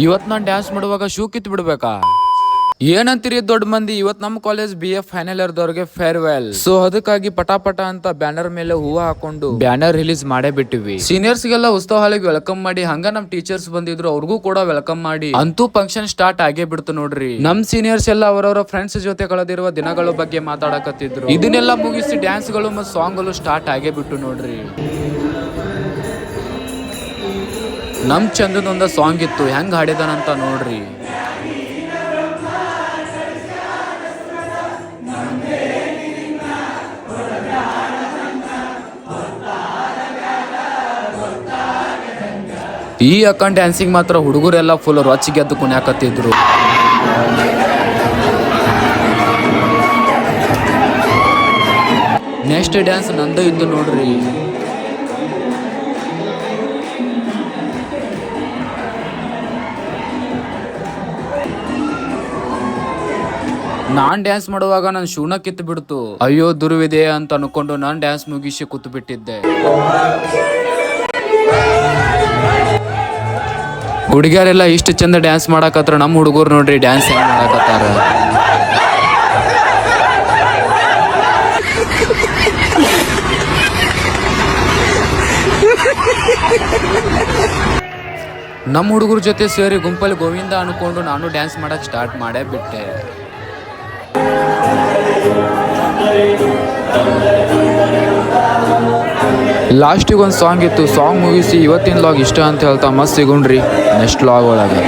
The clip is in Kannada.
ಇವತ್ ನಾನ್ ಡ್ಯಾನ್ಸ್ ಮಾಡುವಾಗ ಶೂ ಕಿತ್ ಬಿಡ್ಬೇಕಾ? ಏನಂತೀರಿ ದೊಡ್ಡ ಮಂದಿ, ಇವತ್ ನಮ್ ಕಾಲೇಜ್ BA ಫೈನಲ್ ಇಯರ್ ದವ್ರಿಗೆ ಫೇರ್ವೆಲ್. ಸೊ ಅದಕ್ಕಾಗಿ ಪಟಾಪಟ ಅಂತ ಬ್ಯಾನರ್ ಮೇಲೆ ಹೂವ ಹಾಕೊಂಡು ಬ್ಯಾನರ್ ರಿಲೀಸ್ ಮಾಡೇ ಬಿಟ್ಟಿವಿ. ಸೀನಿಯರ್ಸ್ ಗೆಲ್ಲ ಉತ್ಸವ ಹಾಲಿಗೆ ವೆಲ್ಕಮ್ ಮಾಡಿ, ಹಂಗ ನಮ್ ಟೀಚರ್ಸ್ ಬಂದಿದ್ರು ಅವ್ರಿಗೂ ಕೂಡ ವೆಲ್ಕಮ್ ಮಾಡಿ ಅಂತೂ ಫಂಕ್ಷನ್ ಸ್ಟಾರ್ಟ್ ಆಗೇ ಬಿಡ್ತು ನೋಡ್ರಿ. ನಮ್ ಸೀನಿಯರ್ಸ್ ಎಲ್ಲ ಅವರವರ ಫ್ರೆಂಡ್ಸ್ ಜೊತೆ ಕಳೆದಿರುವ ದಿನಗಳ ಬಗ್ಗೆ ಮಾತಾಡಕತ್ತಿದ್ರು. ಇದನ್ನೆಲ್ಲ ಮುಗಿಸಿ ಡ್ಯಾನ್ಸ್ ಗಳು ಮತ್ತು ಸಾಂಗ್ ಗಳು ಸ್ಟಾರ್ಟ್ ಆಗೇ ಬಿಟ್ಟು ನೋಡ್ರಿ. ನಮ್ ಚಂದದೊಂದ ಸಾಂಗ್ ಇತ್ತು, ಹೆಂಗ್ ಹಾಡಿದಾನಂತ ನೋಡ್ರಿ. ಈ ಅಕೌಂಟ್ ಡ್ಯಾನ್ಸಿಂಗ್ ಮಾತ್ರ ಹುಡುಗರೆಲ್ಲ ಫುಲ್ ರೊಚ್ಚಿಗೆ ಎದ್ದು ಕುಣ್ಯಾಕತ್ತಿದ್ರು. ನೆಕ್ಸ್ಟ್ ಡ್ಯಾನ್ಸ್ ನಂದು ಇತ್ತು ನೋಡ್ರಿ. ನಾನ್ ಡ್ಯಾನ್ಸ್ ಮಾಡುವಾಗ ನನ್ನ ಶೂನ ಕಿತ್ತು ಬಿಡ್ತು. ಅಯ್ಯೋ ದುರ್ವಿದೆ ಅಂತ ಅನ್ಕೊಂಡು ನಾನ್ ಡ್ಯಾನ್ಸ್ ಮುಗಿಸಿ ಕೂತು ಬಿಟ್ಟಿದ್ದೆ. ಹುಡುಗಿಯರೆಲ್ಲ ಇಷ್ಟು ಚಂದ ಡ್ಯಾನ್ಸ್ ಮಾಡಕತ್ರ, ನಮ್ಮ ಹುಡುಗರು ನೋಡ್ರಿ ಡ್ಯಾನ್ಸ್ ಹೆಂಗ್ ಮಾಡಕತ್ತಾರ. ನಮ್ಮ ಹುಡುಗರ ಜೊತೆ ಸೇರಿ ಗುಂಪಲ್ಲಿ ಗೋವಿಂದ ಅನ್ಕೊಂಡು ನಾನು ಡ್ಯಾನ್ಸ್ ಮಾಡಕ್ ಸ್ಟಾರ್ಟ್ ಮಾಡೇ ಬಿಟ್ಟೆ. ಲಾಸ್ಟಿಗೆ ಒಂದು ಸಾಂಗ್ ಇತ್ತು. ಸಾಂಗ್ ಮುಗಿಸಿ ಇವತ್ತಿನ ಲಾಗ್ ಇಷ್ಟ ಅಂತ ಹೇಳ್ತಾ ಮಸ್ತ್ ಸಿಗುಣ್ರಿ ನೆಕ್ಸ್ಟ್ ಲಾಗ್ ಒಳಗೆ.